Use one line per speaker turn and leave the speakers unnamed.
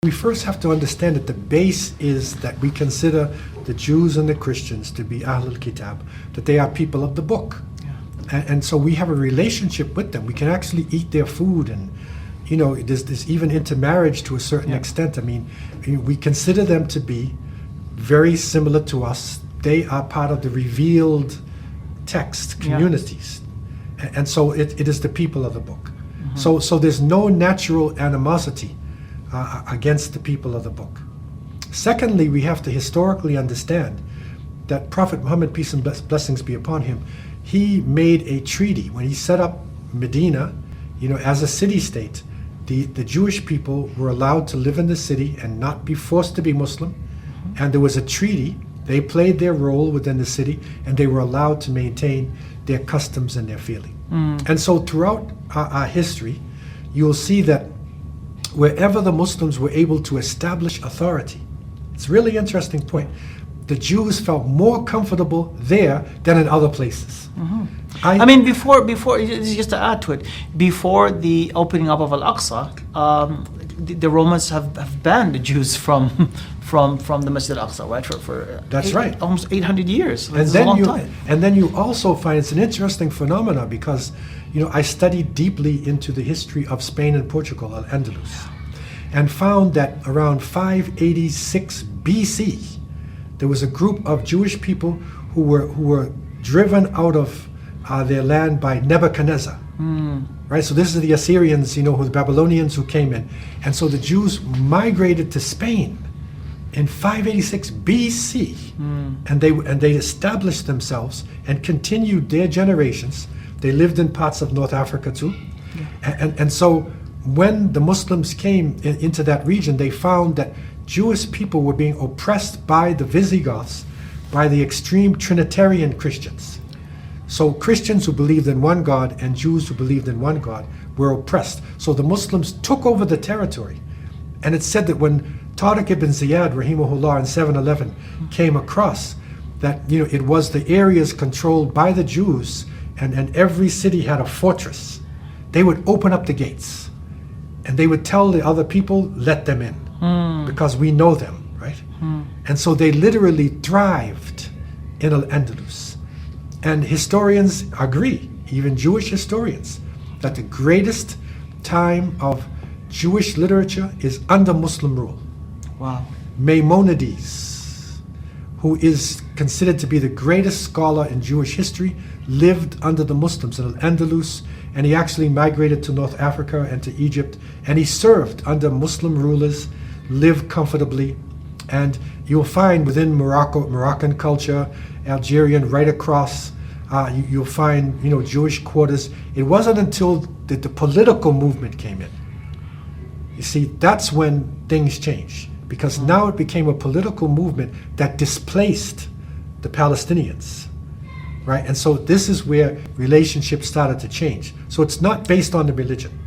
We first have to understand that the base is that we consider the Jews and the Christians to be Ahlul Kitab, that they are people of the book. Yeah. And so we have a relationship with them. We can actually eat their food, and there's even intermarriage to a certain extent. I mean, we consider them to be very similar to us. They are part of the revealed text communities. Yeah. And so it is the people of the book. Mm-hmm. So there's no natural animosity against the people of the book. Secondly, we have to historically understand that Prophet Muhammad, peace and blessings be upon him, he made a treaty when he set up Medina, as a city-state. The Jewish people were allowed to live in the city and not be forced to be Muslim. Mm-hmm. And there was a treaty. They played their role within the city, and they were allowed to maintain their customs and their feeling. Mm. And so throughout our history, you'll see that wherever the Muslims were able to establish authority, it's a really interesting point, the Jews felt more comfortable there than in other places. Mm-hmm. I mean, before just to add to it, before the opening up of Al-Aqsa, the Romans have banned the Jews from the Masjid Al-Aqsa, right? For That's right.
Almost 800 years.
That's a long time. And then you also find it's an interesting phenomenon because, I studied deeply into the history of Spain and Portugal, Al-Andalus, and found that around 586 BC, there was a group of Jewish people who were driven out of their land by Nebuchadnezzar. Mm. Right, so this is the Assyrians, who the Babylonians who came in, and so the Jews migrated to Spain in 586 BC, and they established themselves and continued their generations. They lived in parts of North Africa too, and so when the Muslims came into that region, they found that Jewish people were being oppressed by the Visigoths, by the extreme Trinitarian Christians. So Christians who believed in one God and Jews who believed in one God were oppressed. So the Muslims took over the territory. And it's said that when Tariq ibn Ziyad, rahimahullah, in 711 came across that, it was the areas controlled by the Jews, and every city had a fortress, they would open up the gates. And they would tell the other people, let them in, because we know them, right? And so they literally thrived in Al-Andalus. And historians agree, even Jewish historians, that the greatest time of Jewish literature is under Muslim rule.
Wow.
Maimonides, who is considered to be the greatest scholar in Jewish history, lived under the Muslims in Al-Andalus, and he actually migrated to North Africa and to Egypt, and he served under Muslim rulers, lived comfortably. And you'll find within Moroccan culture, Algerian, right across, you'll find Jewish quarters. It wasn't until the political movement came in. You see, that's when things changed, because now it became a political movement that displaced the Palestinians, right? And so this is where relationships started to change. So it's not based on the religion.